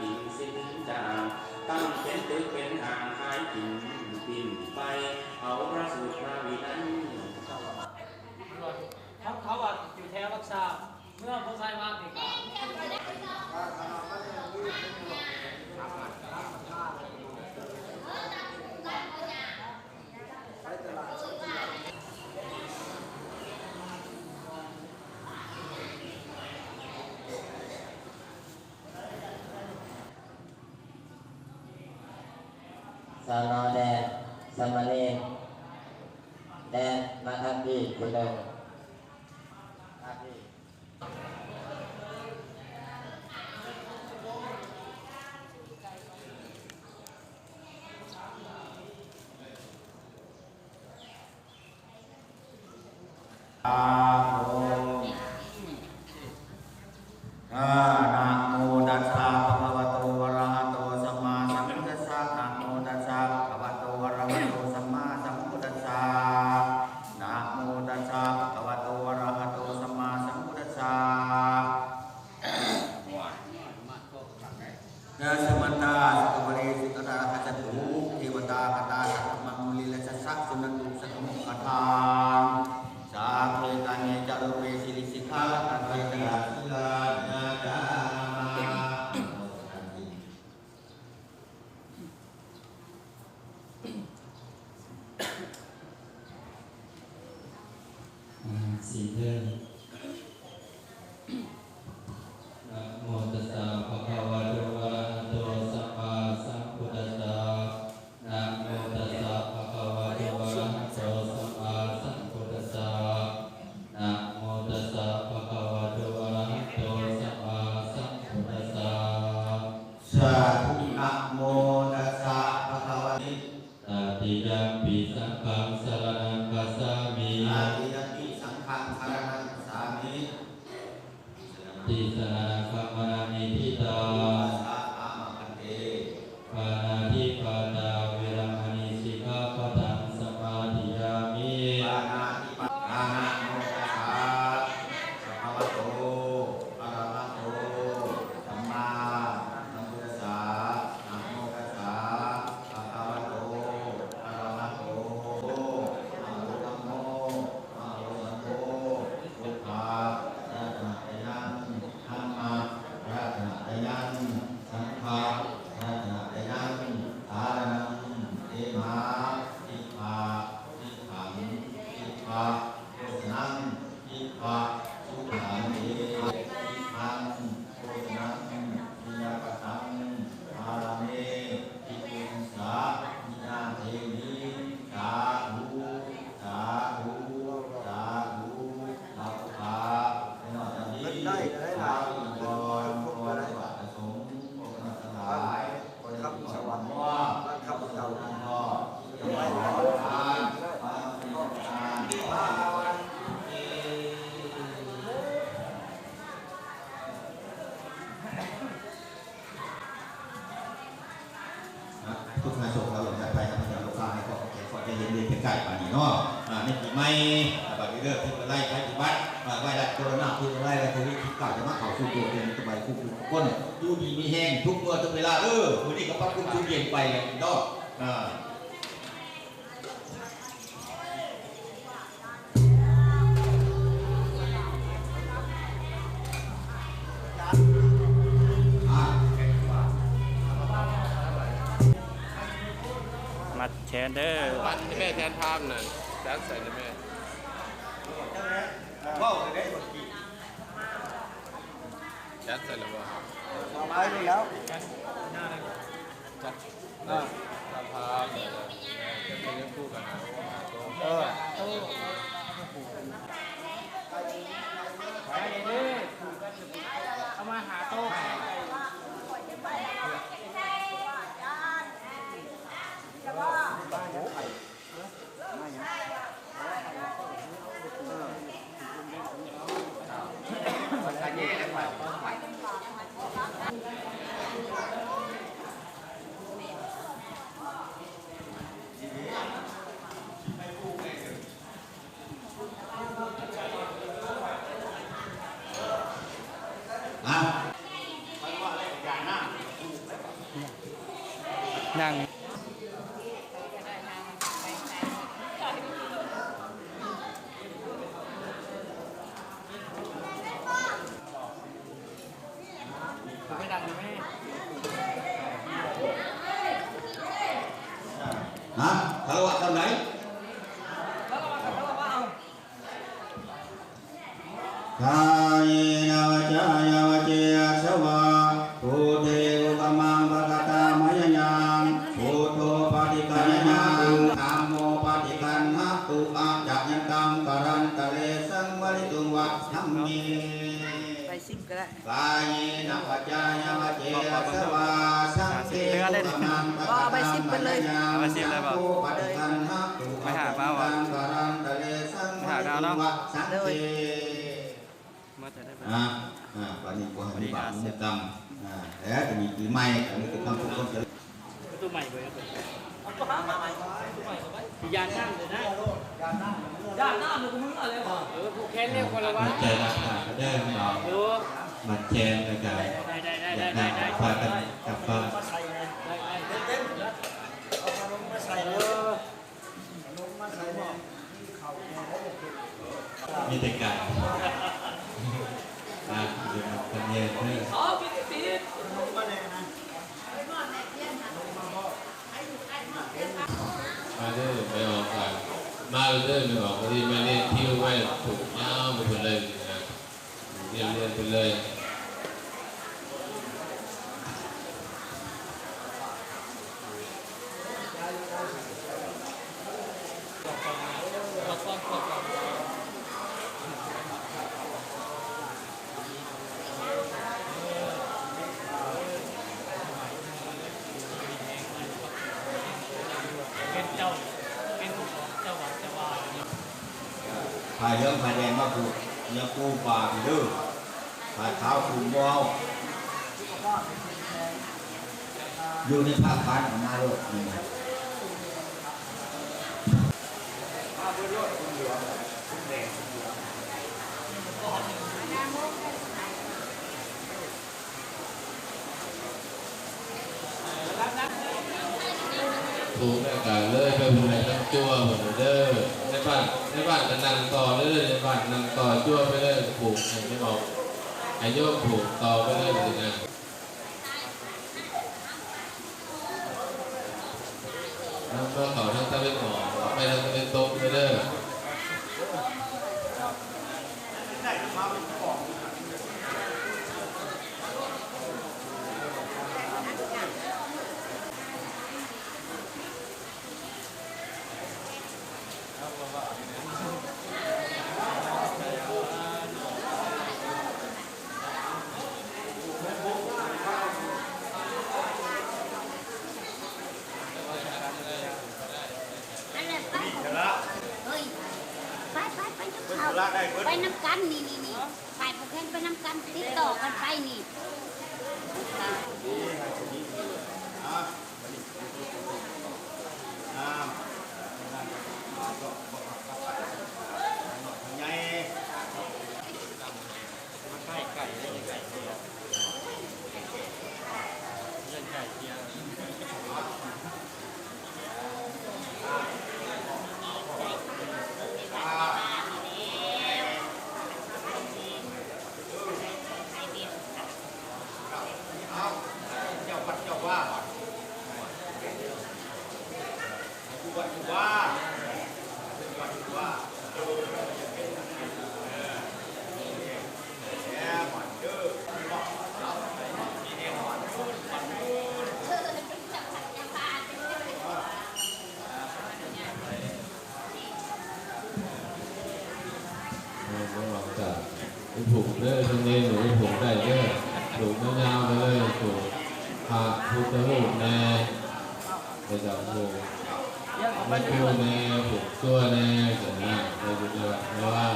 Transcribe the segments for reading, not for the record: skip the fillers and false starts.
กิ่งสิ้นจางตั้งเป็นตึกเป็นห่างหายกิ่งปิ่นไปเอาพระสูตรพระวินัยเขาว่าอยู่แถวรักษาเมื่อพวกชายมาถึงกันสนอแดนสมณีแดนมาทำดีคุณเดิมนะโมตัสสะภะคะวะโตอะระหะโตสัมมาสัมพุทธัสสะนะโมตัสสะภะคะวะโตอะระหะโตสัมมาสัมพุทธัสสะนะโมตัสสะภะคะวะโตอะระหะโตสัมมาสัมพุทธัสสะยะสมัตตาสัพพะเรสิกตาหัจจตุเทวตาคตาสัพพะมุลิลสัสสะสุนันตุสัพพมุขทานสาเทกาเนจารุเวสิลิสิกขาตันเวทนาสิลานาจาสีเดินนะโมตัสสะภะคะวะโตอะระหะโตสัมมาสัมพุทธัสสะนะโมตัสสะภะคะวะโตอะระหะโตสัมมาสัมพุทธัสสะนะโมตัสสะภะคะวะโตอะระหะโตสัมมาสัมพุทธัสสะสาธุนะโมตัสสะภะคะวะโตตติยัมปิสังฆังสรณังคัจฉามิอาติยปิสังฆังสรณังคัจฉามิ ติสรณังคัมมานิทิตาสะอะมะคันเตปานาติปาตาเวรมณีสิกขาปะทังสมาธิยามิปานาติปานะโมตัสสะภะคะวะโตอะระหะโตสัมมาสัมพุทธัสสะนะโมตัสสะภะคะวะโตอะระหะโตอะระหะโตอะระหะโตพุทธะรัตนะยังธัมมะรัตนะยังสังฆะรัตนะยังสารนังเอมะอิทธาอิทธังอิทธาโฆษณังอิทธาสุขังเออิทังโฆษณังวิยาปตังอาราเมอิปุสสะนิยาเทมิสาธุสาธุสาธุสัพพะในวันนี้ข้าพเจ้าขอสวัสดิ์สงฆ์พวกเราทั้งหลายคนขับสวรรค์ว่าข้าพเจ้าทั้งพ่อจะไม่ขอทานพระพุทธทานพระวันทุกงานศพเราอย่างไรครับเราฟังให้ก็ขอใจเย็นๆเป็นไก่ป่านนี้เนาะในปีใหม่บัดนี้เลิกที่จะไล่ไปที่บ้านไหว้รัดโควิดที่จะไล่อะไรที่ที่เก่าจะมาเข้าสู่ตัวเป็นสบายคู่ทุกคนอยู่ดีมีแห้งทุกเมื่อทุกเวลาวันนี้ก็พักคุณชุนเย็นไปเลยเนาะมัดแชนเดอร์วันที่แม่แทนภาพน่ะแดนใส่เลยแม่ว้าวได้หมดกี่แดนใส่เลยว่าเอาไปเลยแล้วจัดภาพเนี่ยจะเป็นเรื่องคู่กันนะเอามาหาโต๊ะ นั่ง ไม่ดังนะแม่ ฮะคารวะทำไหนกายนาวจายาวเจสวะโพเทอุปมังภะคะตามยยังโพโตปฏิกัญญาธัมโมปฏิคันหะตุอาจักยันตังกรันตะเลสังวริตุงวัฏธัมมีไปซิมก็ได้กายนาวจายาวเจสวะสังเกตุปมังภะคะตามยยังโพปฏิคันหะตุอาจักยันตังกรันตะเลสังวริตุงวัฏสังเกวันนี้ก็มีบาทมุกดำแล้วจะมีปีใหม่อันนี้คือทำทุกคนเสร็จ ตัวใหม่เลยเอาตัวหามาใหม่ตัวใหม่ไว้ยานน้ำเลยนะยานน้ำเลยกูมึงอะไรวะผูกแขนเรียกคนละวะ ใจราคาก็ได้ไม่ออก ดู มันแจงในการ ได้ พากันกลับบ้านมีแต่การเดี๋ยวมันเย็นเพื่อ อ๋อปิด มาเรื่อยไปออกกันมาเรื่อยไปออกพอดีมาเรียนที่ไว้ถูกยาวไปหมดเลยนะเรียนไปเลย เป็นเจ้าวัดเจ้าวา พายเรื่องพายแดงมาผูกยังปูป่าผีดื้อพายขาวผูกวาวอยู่ในภาคกลางของนาโลกนี่ ถูกในการเลยไปบุญในตั้งจั่วหมดเด้อในบ้านก็นั่งต่อเลยในบ้านนั่งต่อจั่วไปเลยผูกอย่างที่บอกให้โยกผูกต่อไปเลยสินะแล้วก็เขาทั้งตะวันออกไปทางตะวันตกไปเด้อ ไปน้ำกันนี่ฝ่ายผู้แข่งไปน้ำกันติดต่อกันไปนี่ผูกเด้อตรงนี้หนูผูกได้เด้อผูกยาวๆไปเลยผูกพระพุทธรูปแน่ไปจับผูกไม่คู่แน่ผูกตัวแน่เสร็จแล้วไปดูเลยไม่ว่า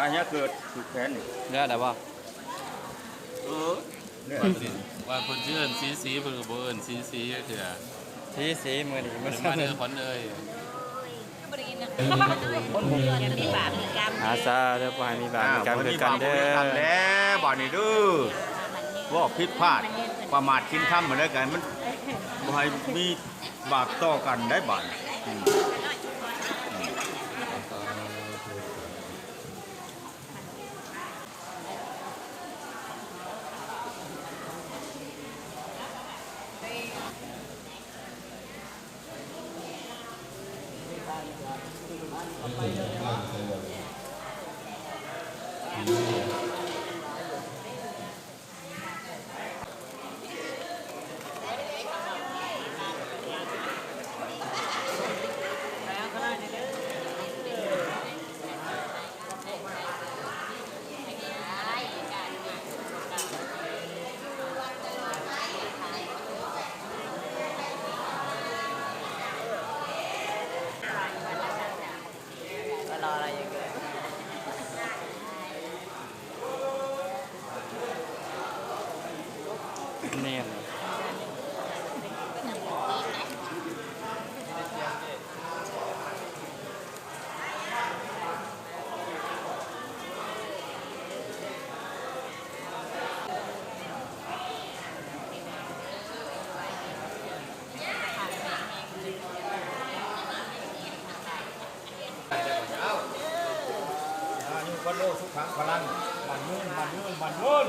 อันนี้เกิดถูกแขน เนี่ยแต่ว่า ว่าคนชื่อสีเพิ่นก็บ่เอิ้นสีก็คือ สีมือนี่มือ มาเด้อขวัญเอ้ย อาซาเด้อบ่ให้มีบาปมีกรรมคือกันเด้อ แล้วบ่นี่เด้อว่าผิดพลาดประมาทกินค่ำมาได้กันมันบ่ให้มีบาปต่อกันได้บาด เนี่ย วันโลสุขังพลังมันยืนมันยืนมันยืน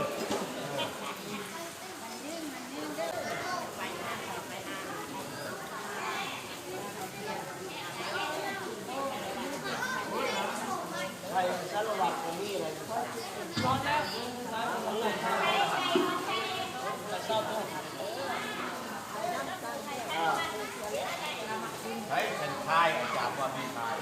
ใช้เป็นทายอาจารย์ว่ามีทาย